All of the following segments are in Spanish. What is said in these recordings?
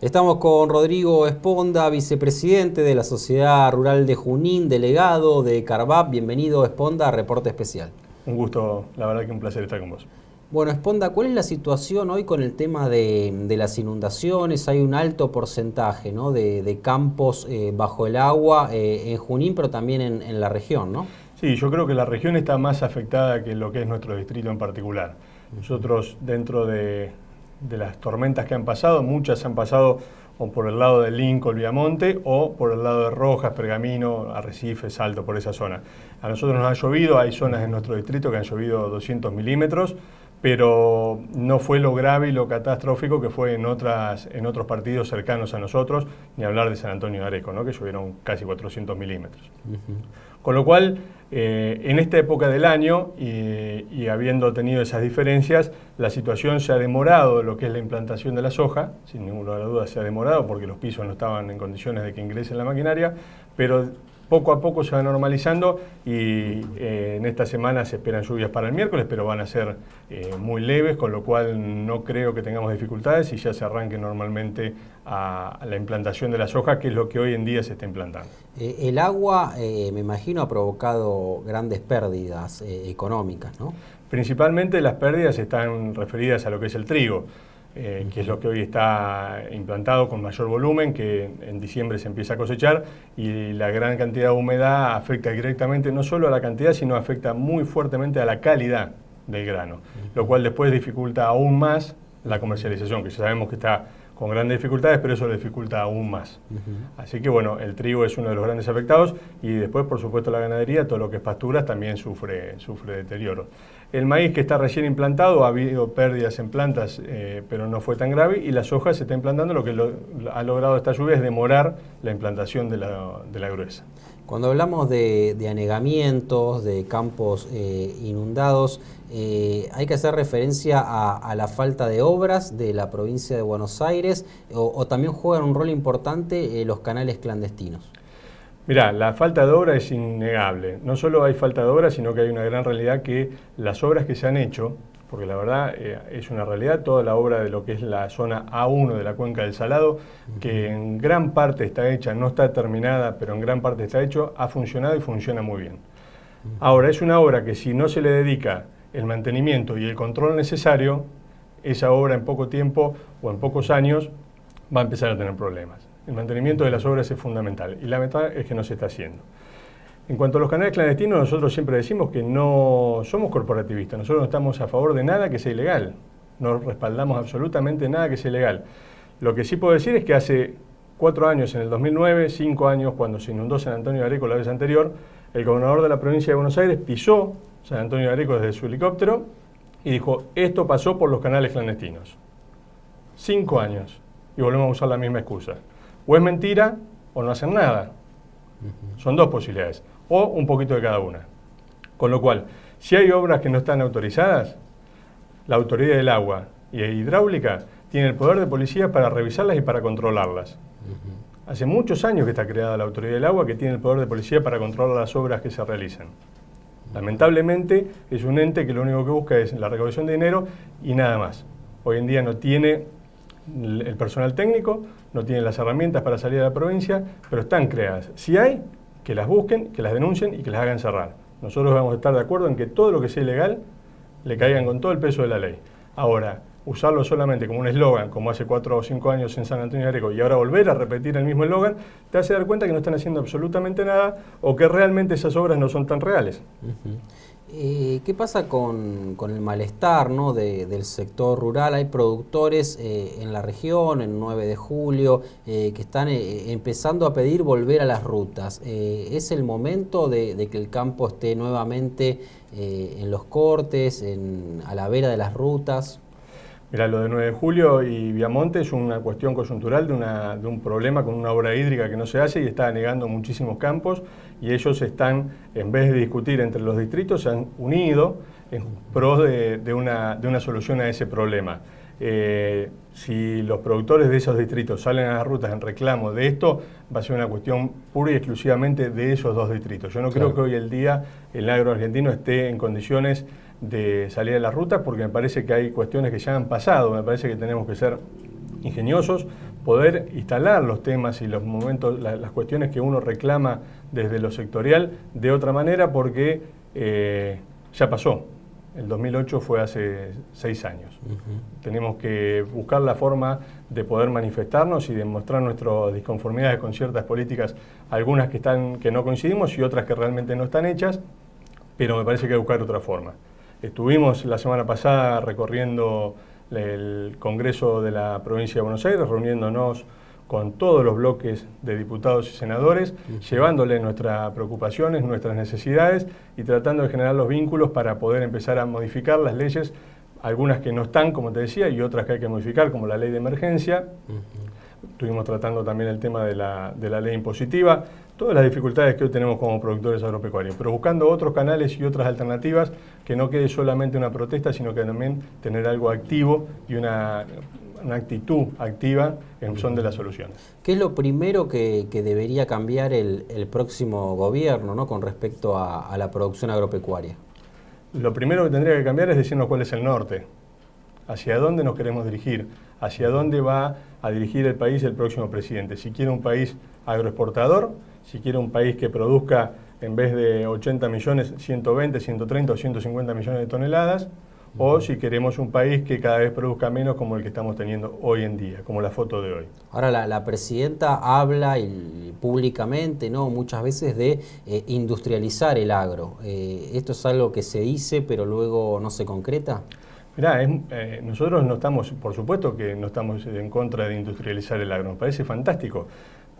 Estamos con Rodrigo Esponda, vicepresidente de la Sociedad Rural de Junín, delegado de Carvap. Bienvenido, Esponda, a Reporte Especial. Un gusto, la verdad que un placer estar con vos. Bueno, Esponda, ¿cuál es la situación hoy con el tema de las inundaciones? Hay un alto porcentaje, ¿no?, de campos bajo el agua en Junín, pero también en la región, ¿no? Sí, yo creo que la región está más afectada que lo que es nuestro distrito en particular. Nosotros, dentro de las tormentas que han pasado, muchas han pasado o por el lado de Lincoln, Viamonte, o por el lado de Rojas, Pergamino, Arrecife, Salto, por esa zona. A nosotros nos ha llovido, hay zonas en nuestro distrito que han llovido 200 milímetros, pero no fue lo grave y lo catastrófico que fue en otros partidos cercanos a nosotros, ni hablar de San Antonio de Areco, ¿no?, que llovieron casi 400 milímetros. Con lo cual, en esta época del año y habiendo tenido esas diferencias, la situación se ha demorado, lo que es la implantación de la soja, sin ninguna duda se ha demorado porque los pisos no estaban en condiciones de que ingrese la maquinaria, pero poco a poco se va normalizando y en esta semana se esperan lluvias para el miércoles, pero van a ser muy leves, con lo cual no creo que tengamos dificultades y ya se arranque normalmente a la implantación de la soja, que es lo que hoy en día se está implantando. El agua, me imagino, ha provocado grandes pérdidas económicas, ¿no? Principalmente las pérdidas están referidas a lo que es el trigo, que es lo que hoy está implantado con mayor volumen, que en diciembre se empieza a cosechar, y la gran cantidad de humedad afecta directamente no solo a la cantidad, sino afecta muy fuertemente a la calidad del grano, lo cual después dificulta aún más la comercialización, que ya sabemos que está con grandes dificultades, pero eso lo dificulta aún más. Así que bueno, el trigo es uno de los grandes afectados y después, por supuesto, la ganadería, todo lo que es pasturas, también sufre deterioro. El maíz, que está recién implantado, ha habido pérdidas en plantas, pero no fue tan grave, y la soja se está implantando. Lo que ha logrado esta lluvia es demorar la implantación de la gruesa. Cuando hablamos de anegamientos, de campos inundados, hay que hacer referencia a la falta de obras de la provincia de Buenos Aires, o también juegan un rol importante los canales clandestinos. Mirá, la falta de obra es innegable. No solo hay falta de obra, sino que hay una gran realidad que las obras que se han hecho, porque la verdad es una realidad, toda la obra de lo que es la zona A1 de la Cuenca del Salado, que en gran parte está hecha, no está terminada, pero en gran parte está hecho, ha funcionado y funciona muy bien. Ahora, es una obra que si no se le dedica el mantenimiento y el control necesario, esa obra en poco tiempo o en pocos años va a empezar a tener problemas. El mantenimiento de las obras es fundamental y la verdad es que no se está haciendo. En cuanto a los canales clandestinos, nosotros siempre decimos que no somos corporativistas, nosotros no estamos a favor de nada que sea ilegal, no respaldamos absolutamente nada que sea ilegal. Lo que sí puedo decir es que hace 4 años, en el 2009, 5 años, cuando se inundó San Antonio de Areco la vez anterior, el gobernador de la provincia de Buenos Aires pisó San Antonio de Areco desde su helicóptero y dijo: esto pasó por los canales clandestinos. 5 años y volvemos a usar la misma excusa. O es mentira o no hacen nada. Son dos posibilidades, o un poquito de cada una. Con lo cual, si hay obras que no están autorizadas, la Autoridad del Agua y Hidráulica tiene el poder de policía para revisarlas y para controlarlas. Hace muchos años que está creada la Autoridad del Agua, que tiene el poder de policía para controlar las obras que se realizan. Lamentablemente es un ente que lo único que busca es la recaudación de dinero y nada más. Hoy en día no tiene el personal técnico, no tienen las herramientas para salir a la provincia, pero están creadas. Si hay, que las busquen, que las denuncien y que las hagan cerrar. Nosotros vamos a estar de acuerdo en que todo lo que sea ilegal le caigan con todo el peso de la ley. Ahora, usarlo solamente como un eslogan, como hace 4 o 5 años en San Antonio de Areco, y ahora volver a repetir el mismo eslogan, te hace dar cuenta que no están haciendo absolutamente nada o que realmente esas obras no son tan reales. ¿Qué pasa con el malestar, ¿no?, del sector rural? Hay productores en la región, en 9 de julio, que están empezando a pedir volver a las rutas. ¿Es el momento de que el campo esté nuevamente en los cortes, a la vera de las rutas? Mira, lo de 9 de julio y Viamonte es una cuestión coyuntural de un problema con una obra hídrica que no se hace y está anegando muchísimos campos, y ellos están, en vez de discutir entre los distritos, se han unido en pro de una solución a ese problema. Si los productores de esos distritos salen a las rutas en reclamo de esto, va a ser una cuestión pura y exclusivamente de esos dos distritos. Yo no creo que hoy el día el agro argentino esté en condiciones de salir a las rutas, porque me parece que hay cuestiones que ya han pasado. Me parece que tenemos que ser ingeniosos, poder instalar los temas y los momentos, las cuestiones que uno reclama desde lo sectorial de otra manera, porque ya pasó. El 2008 fue hace 6 años. Tenemos que buscar la forma de poder manifestarnos y demostrar nuestras disconformidades con ciertas políticas, algunas que no coincidimos y otras que realmente no están hechas, pero me parece que hay que buscar otra forma. Estuvimos la semana pasada recorriendo el Congreso de la Provincia de Buenos Aires, reuniéndonos con todos los bloques de diputados y senadores, llevándole nuestras preocupaciones, nuestras necesidades y tratando de generar los vínculos para poder empezar a modificar las leyes, algunas que no están, como te decía, y otras que hay que modificar, como la ley de emergencia. Estuvimos tratando también el tema de la ley impositiva, todas las dificultades que hoy tenemos como productores agropecuarios, pero buscando otros canales y otras alternativas, que no quede solamente una protesta, sino que también tener algo activo y una actitud activa en son de las soluciones. ¿Qué es lo primero que debería cambiar el próximo gobierno, ¿no?, con respecto a la producción agropecuaria? Lo primero que tendría que cambiar es decirnos cuál es el norte, hacia dónde nos queremos dirigir, hacia dónde va a dirigir el país el próximo presidente. Si quiere un país agroexportador, si quiere un país que produzca en vez de 80 millones, 120, 130 o 150 millones de toneladas, o si queremos un país que cada vez produzca menos como el que estamos teniendo hoy en día, como la foto de hoy. Ahora la presidenta habla públicamente, ¿no?, muchas veces de industrializar el agro. ¿Esto es algo que se dice pero luego no se concreta? Mirá, nosotros no estamos, por supuesto que no estamos en contra de industrializar el agro, nos parece fantástico.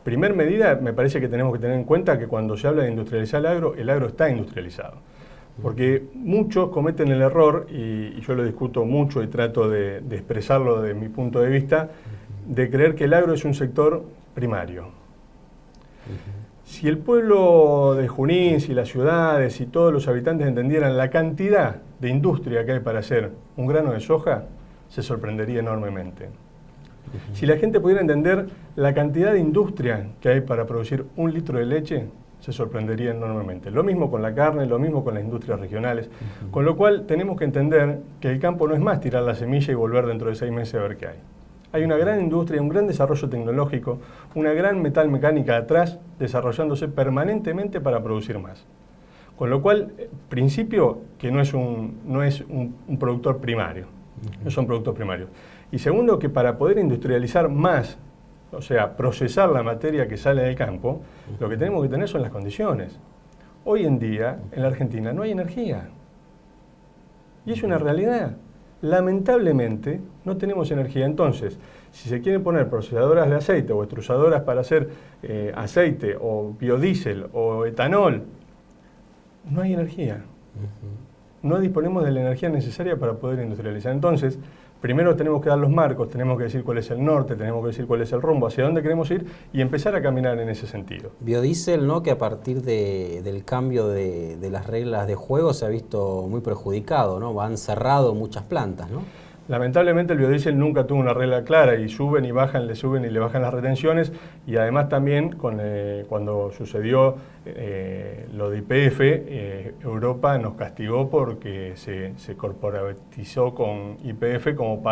Primer medida, me parece que tenemos que tener en cuenta que cuando se habla de industrializar el agro está industrializado. Porque muchos cometen el error, y yo lo discuto mucho y trato de expresarlo desde mi punto de vista, de creer que el agro es un sector primario. Si el pueblo de Junín, si las ciudades y todos los habitantes entendieran la cantidad de industria que hay para hacer un grano de soja, se sorprendería enormemente. Si la gente pudiera entender la cantidad de industria que hay para producir 1 litro de leche, se sorprendería enormemente. Lo mismo con la carne, lo mismo con las industrias regionales. Con lo cual tenemos que entender que el campo no es más tirar la semilla y volver dentro de 6 meses a ver qué hay. Hay una gran industria, un gran desarrollo tecnológico, una gran metalmecánica atrás desarrollándose permanentemente para producir más. Con lo cual, principio, que no es un productor primario, no son productos primarios. Y segundo, que para poder industrializar más, o sea, procesar la materia que sale del campo, lo que tenemos que tener son las condiciones. Hoy en día, en la Argentina, no hay energía. Y es una realidad. Lamentablemente, no tenemos energía. Entonces, si se quieren poner procesadoras de aceite o extrusadoras para hacer aceite o biodiesel o etanol, no hay energía. No disponemos de la energía necesaria para poder industrializar. Entonces, primero tenemos que dar los marcos, tenemos que decir cuál es el norte, tenemos que decir cuál es el rumbo, hacia dónde queremos ir y empezar a caminar en ese sentido. Biodiesel, ¿no?, que a partir del cambio de las reglas de juego se ha visto muy perjudicado, ¿no? Han cerrado muchas plantas, ¿no? Lamentablemente el biodiesel nunca tuvo una regla clara y suben y le bajan las retenciones, y además también cuando sucedió lo de YPF, Europa nos castigó porque se corporatizó con YPF como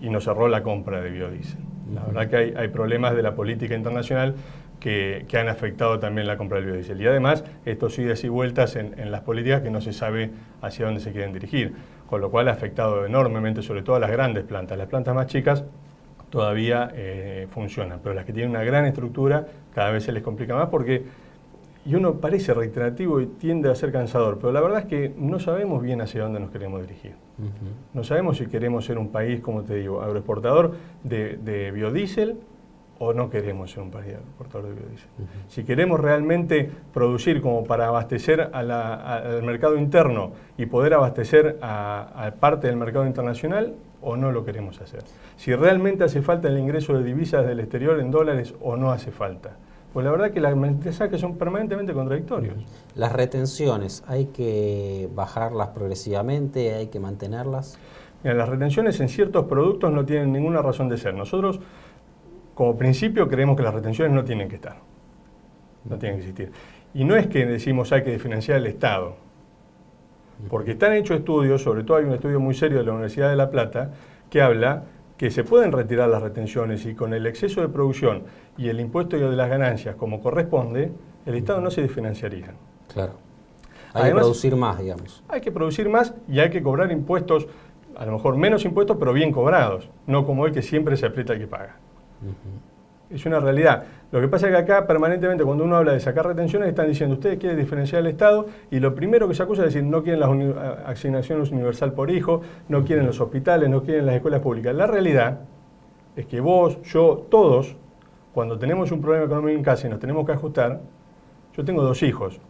y nos cerró la compra de biodiesel. La verdad que hay problemas de la política internacional que han afectado también la compra del biodiesel. Y además, estos idas y vueltas en las políticas que no se sabe hacia dónde se quieren dirigir, con lo cual ha afectado enormemente, sobre todo a las grandes plantas. Las plantas más chicas todavía funcionan, pero las que tienen una gran estructura cada vez se les complica más y uno parece reiterativo y tiende a ser cansador, pero la verdad es que no sabemos bien hacia dónde nos queremos dirigir. No sabemos si queremos ser un país, como te digo, agroexportador de biodiesel, o no queremos ser un país exportador de biodiesel. Si queremos realmente producir como para abastecer al mercado interno y poder abastecer a parte del mercado internacional, o no lo queremos hacer. Si realmente hace falta el ingreso de divisas del exterior en dólares o no hace falta. Pues la verdad que las mensajes son permanentemente contradictorios. Las retenciones, ¿hay que bajarlas progresivamente? ¿Hay que mantenerlas? Mira, las retenciones en ciertos productos no tienen ninguna razón de ser. Nosotros, como principio, creemos que las retenciones no tienen que estar, no tienen que existir. Y no es que decimos hay que financiar el Estado, porque están hechos estudios, sobre todo hay un estudio muy serio de la Universidad de La Plata, que habla que se pueden retirar las retenciones y con el exceso de producción y el impuesto de las ganancias como corresponde, el Estado no se desfinanciaría. Claro. Hay Además, que producir más, digamos. Hay que producir más y hay que cobrar impuestos, a lo mejor menos impuestos, pero bien cobrados, no como el que siempre se aprieta el que paga. Es una realidad. Lo que pasa es que acá permanentemente cuando uno habla de sacar retenciones están diciendo ustedes quieren diferenciar el Estado y lo primero que se acusa es decir no quieren las asignaciones universal por hijo, no quieren los hospitales, no quieren las escuelas públicas. La realidad es que vos, yo, todos, cuando tenemos un problema económico en casa y nos tenemos que ajustar, yo tengo 2 hijos.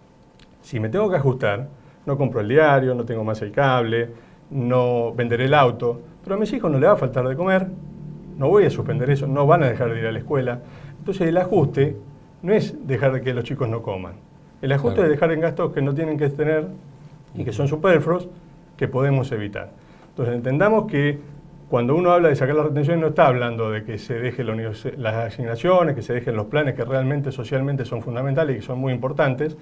Si me tengo que ajustar, no compro el diario, no tengo más el cable, no venderé el auto, pero a mis hijos no les va a faltar de comer, no voy a suspender eso, no van a dejar de ir a la escuela. Entonces el ajuste no es dejar de que los chicos no coman. El ajuste es dejar en gastos que no tienen que tener y que son superfluos, que podemos evitar. Entonces entendamos que cuando uno habla de sacar las retenciones no está hablando de que se dejen las asignaciones, que se dejen los planes que realmente socialmente son fundamentales y que son muy importantes,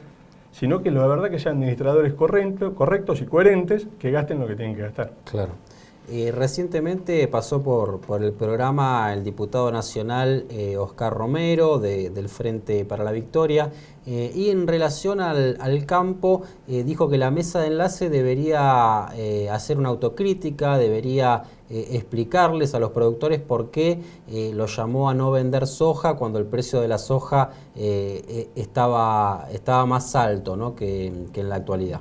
sino que la verdad que sean administradores correctos y coherentes que gasten lo que tienen que gastar. Claro. Recientemente pasó por el programa el diputado nacional Oscar Romero del Frente para la Victoria y en relación al campo dijo que la mesa de enlace debería hacer una autocrítica, debería explicarles a los productores por qué los llamó a no vender soja cuando el precio de la soja estaba más alto, ¿no?, que en la actualidad.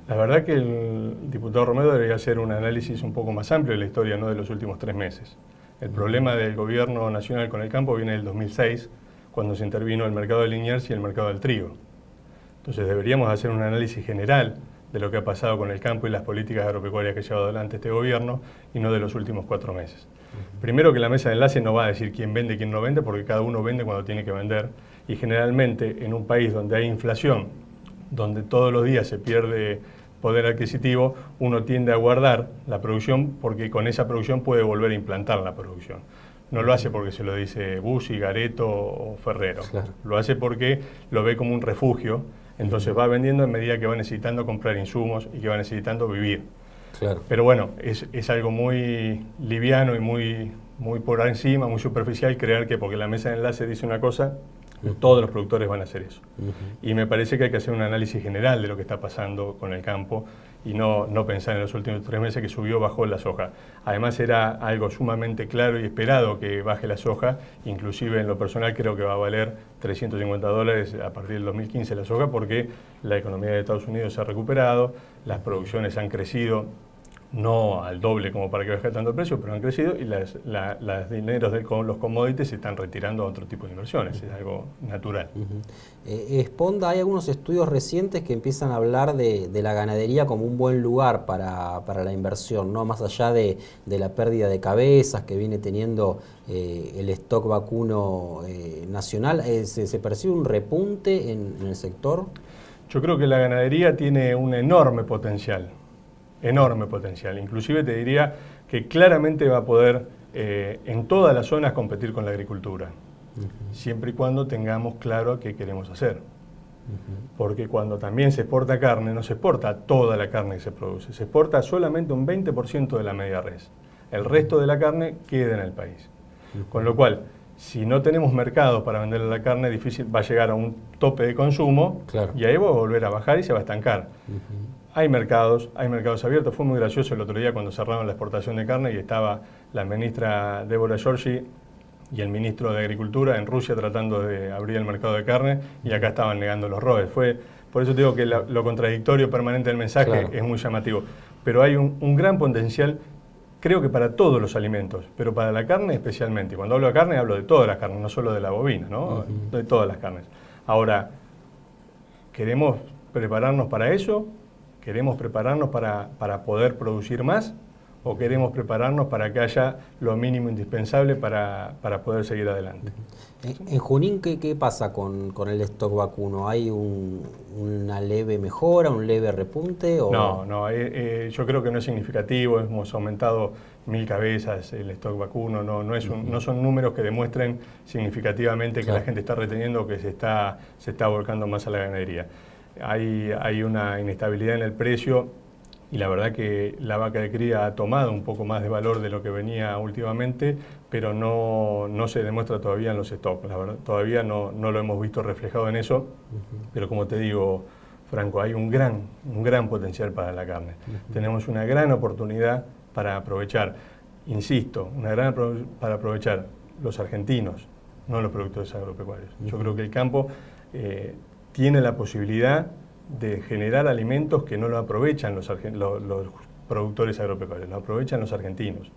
La verdad que el diputado Romero debería hacer un análisis un poco más amplio de la historia, no de los últimos 3 meses. El problema del gobierno nacional con el campo viene del 2006, cuando se intervino el mercado de Liniers y el mercado del trigo. Entonces deberíamos hacer un análisis general de lo que ha pasado con el campo y las políticas agropecuarias que ha llevado adelante este gobierno y no de los últimos 4 meses. Primero que la mesa de enlace no va a decir quién vende y quién no vende, porque cada uno vende cuando tiene que vender. Y generalmente en un país donde hay inflación, donde todos los días se pierde poder adquisitivo, uno tiende a guardar la producción porque con esa producción puede volver a implantar la producción. No lo hace porque se lo dice Bussi, Gareto o Ferrero. Claro. Lo hace porque lo ve como un refugio, entonces va vendiendo en medida que va necesitando comprar insumos y que va necesitando vivir. Claro. Pero bueno, es algo muy liviano y muy por encima, muy superficial creer que porque la mesa de enlace dice una cosa, todos los productores van a hacer eso. Y me parece que hay que hacer un análisis general de lo que está pasando con el campo y no pensar en los últimos 3 meses que subió o bajó la soja. Además era algo sumamente claro y esperado que baje la soja, inclusive en lo personal creo que va a valer $350 a partir del 2015 la soja porque la economía de Estados Unidos se ha recuperado, las producciones han crecido, no al doble como para que baje tanto el precio, pero han crecido y los dineros de los commodities se están retirando a otro tipo de inversiones, es algo natural. Sponda, hay algunos estudios recientes que empiezan a hablar de la ganadería como un buen lugar para la inversión, ¿no? Más allá de la pérdida de cabezas que viene teniendo el stock vacuno nacional, ¿se percibe un repunte en el sector? Yo creo que la ganadería tiene un enorme potencial. Inclusive te diría que claramente va a poder en todas las zonas competir con la agricultura, siempre y cuando tengamos claro qué queremos hacer. Porque cuando también se exporta carne, no se exporta toda la carne que se produce, se exporta solamente un 20% de la media res. El resto de la carne queda en el país. Con lo cual, si no tenemos mercado para vender la carne, difícil va a llegar a un tope de consumo y ahí va a volver a bajar y se va a estancar. Hay mercados abiertos. Fue muy gracioso el otro día cuando cerraron la exportación de carne y estaba la ministra Débora Giorgi y el ministro de Agricultura en Rusia tratando de abrir el mercado de carne y acá estaban negando los ROEs. Por eso digo que lo contradictorio permanente del mensaje es muy llamativo. Pero hay un gran potencial, creo que para todos los alimentos, pero para la carne especialmente. Cuando hablo de carne hablo de todas las carnes, no solo de la bovina, ¿no? De todas las carnes. Ahora, ¿queremos prepararnos para eso? ¿Queremos prepararnos para poder producir más o queremos prepararnos para que haya lo mínimo indispensable para poder seguir adelante? En Junín, ¿qué pasa con el stock vacuno? ¿Hay una leve mejora, un leve repunte? ¿O? No, yo creo que no es significativo, hemos aumentado 1000 cabezas el stock vacuno, no son números que demuestren significativamente que la gente está reteniendo o que se está volcando más a la ganadería. Hay una inestabilidad en el precio y la verdad que la vaca de cría ha tomado un poco más de valor de lo que venía últimamente, pero no se demuestra todavía en los stocks, la verdad, todavía no lo hemos visto reflejado en eso, pero como te digo, Franco, hay un gran potencial para la carne. Tenemos una gran oportunidad para aprovechar, insisto, para aprovechar los argentinos, no los productores agropecuarios. Yo creo que el campo tiene la posibilidad de generar alimentos que no lo aprovechan los productores agropecuarios, lo aprovechan los argentinos.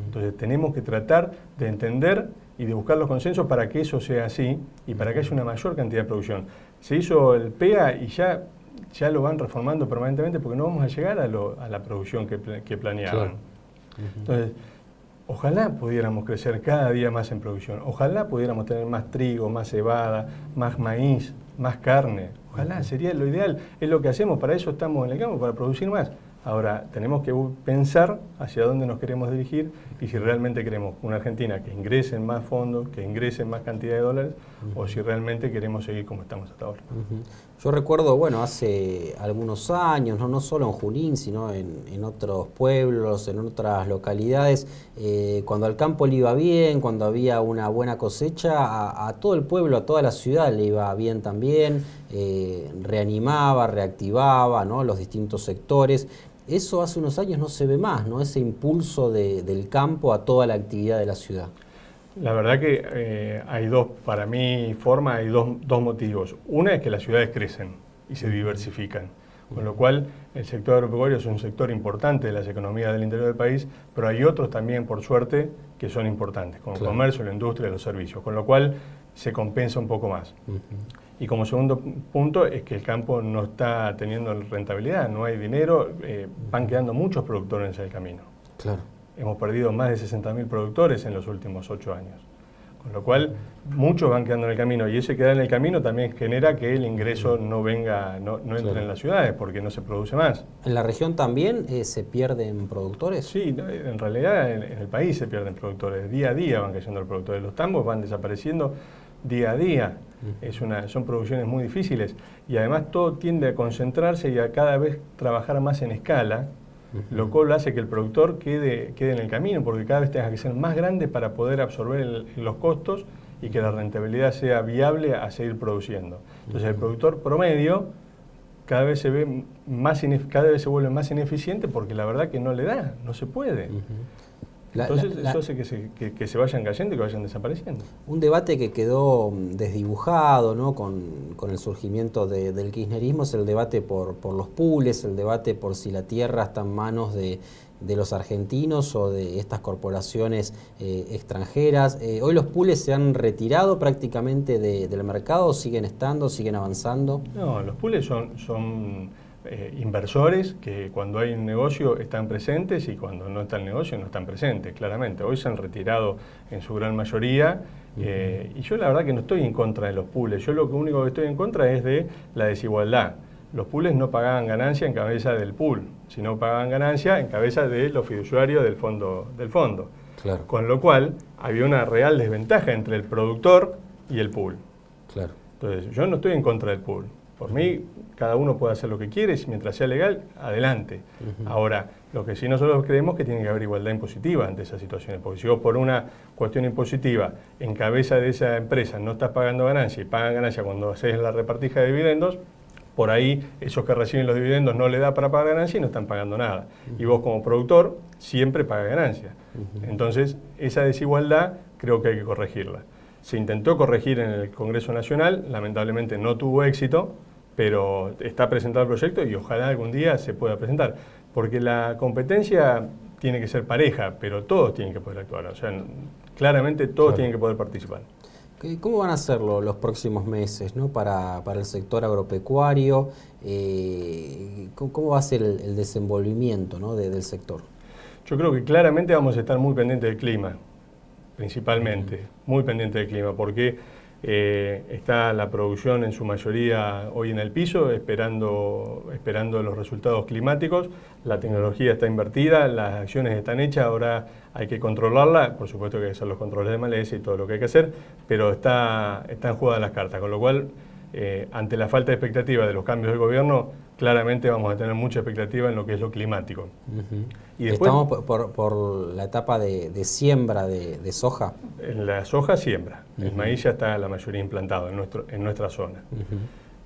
Entonces tenemos que tratar de entender y de buscar los consensos para que eso sea así y para que haya una mayor cantidad de producción. Se hizo el PEA y ya lo van reformando permanentemente porque no vamos a llegar a la producción que planeaban. Claro. Entonces, ojalá pudiéramos crecer cada día más en producción, ojalá pudiéramos tener más trigo, más cebada, más maíz, más carne. Ojalá, sería lo ideal, es lo que hacemos, para eso estamos en el campo, para producir más. Ahora, tenemos que pensar hacia dónde nos queremos dirigir y si realmente queremos una Argentina que ingrese en más fondos, que ingrese en más cantidad de dólares, o si realmente queremos seguir como estamos hasta ahora. Yo recuerdo, bueno, hace algunos años, no solo en Junín, sino en otros pueblos, en otras localidades, cuando al campo le iba bien, cuando había una buena cosecha, a todo el pueblo, a toda la ciudad le iba bien también, reanimaba, reactivaba, ¿no?, los distintos sectores. Eso hace unos años no se ve más, ¿no?, ese impulso del campo a toda la actividad de la ciudad. La verdad que hay para mi forma, hay dos motivos. Una es que las ciudades crecen y se diversifican, con lo cual el sector agropecuario es un sector importante de las economías del interior del país, pero hay otros también, por suerte, que son importantes, como el comercio, la industria, los servicios, con lo cual se compensa un poco más. Y como segundo punto es que el campo no está teniendo rentabilidad, no hay dinero, van quedando muchos productores en el camino. Claro. Hemos perdido más de 60.000 productores en los últimos 8 años. Con lo cual, muchos van quedando en el camino. Y ese quedar en el camino también genera que el ingreso no entre en las ciudades, porque no se produce más. ¿En la región también se pierden productores? Sí, en realidad en el país se pierden productores. Día a día van cayendo los productores. Los tambos van desapareciendo día a día. Son producciones muy difíciles. Y además todo tiende a concentrarse y a cada vez trabajar más en escala, lo cual hace que el productor quede en el camino, porque cada vez tenga que ser más grande para poder absorber los costos y que la rentabilidad sea viable a seguir produciendo. Entonces el productor promedio cada vez se vuelve más ineficiente porque la verdad que no le da, no se puede. Entonces eso hace que se vayan cayendo y que vayan desapareciendo. Un debate que quedó desdibujado, ¿no?, con el surgimiento del kirchnerismo es el debate por los pools, el debate por si la tierra está en manos de los argentinos o de estas corporaciones extranjeras. Hoy los pools se han retirado prácticamente del mercado, siguen estando, siguen avanzando. No, los pools son inversores que cuando hay un negocio están presentes y cuando no está el negocio no están presentes, claramente. Hoy se han retirado en su gran mayoría y yo la verdad que no estoy en contra de los pools. Yo lo único que estoy en contra es de la desigualdad. Los pools no pagaban ganancia en cabeza del pool, sino pagaban ganancia en cabeza de los fiduciarios del fondo. Claro. Con lo cual había una real desventaja entre el productor y el pool. Claro. Entonces yo no estoy en contra del pool. Por mí, cada uno puede hacer lo que quiere, mientras sea legal, adelante. Ahora, lo que sí nosotros creemos que tiene que haber igualdad impositiva ante esas situaciones, porque si vos por una cuestión impositiva en cabeza de esa empresa no estás pagando ganancia y pagan ganancia cuando haces la repartija de dividendos, por ahí esos que reciben los dividendos no le da para pagar ganancia y no están pagando nada. Y vos como productor siempre pagas ganancia. Entonces, esa desigualdad creo que hay que corregirla. Se intentó corregir en el Congreso Nacional, lamentablemente no tuvo éxito, pero está presentado el proyecto y ojalá algún día se pueda presentar. Porque la competencia tiene que ser pareja, pero todos tienen que poder actuar. O sea, claramente todos tienen que poder participar. ¿Cómo van a ser los próximos meses, ¿no?, para el sector agropecuario? ¿Cómo va a ser el desenvolvimiento, ¿no?, del sector? Yo creo que claramente vamos a estar muy pendientes del clima. Principalmente, muy pendiente del clima, porque está la producción en su mayoría hoy en el piso, esperando los resultados climáticos, la tecnología está invertida, las acciones están hechas, ahora hay que controlarla, por supuesto que hay que hacer los controles de maleza y todo lo que hay que hacer, pero están jugadas las cartas, con lo cual, ante la falta de expectativa de los cambios del gobierno, claramente vamos a tener mucha expectativa en lo que es lo climático. Ujú. Y después, Estamos por la etapa de siembra de soja. en la soja siembra, el Ujú. maíz ya está la mayoría implantado en nuestra zona. Ujú.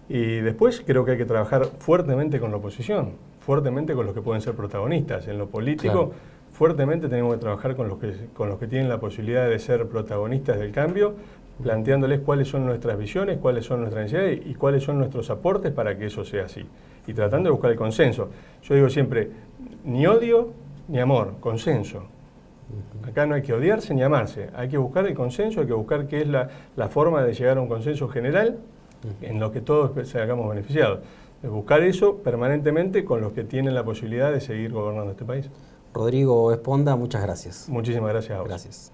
Y después creo que hay que trabajar fuertemente con la oposición, fuertemente con los que pueden ser protagonistas. En lo político, Claro. fuertemente tenemos que trabajar con los que tienen la posibilidad de ser protagonistas del cambio, planteándoles cuáles son nuestras visiones, cuáles son nuestras necesidades y cuáles son nuestros aportes para que eso sea así. Y tratando de buscar el consenso. Yo digo siempre, ni odio ni amor, consenso. Acá no hay que odiarse ni amarse, hay que buscar el consenso, hay que buscar qué es la forma de llegar a un consenso general en lo que todos se hagamos beneficiados. Buscar eso permanentemente con los que tienen la posibilidad de seguir gobernando este país. Rodrigo Esponda, muchas gracias. Muchísimas gracias a vos. Gracias.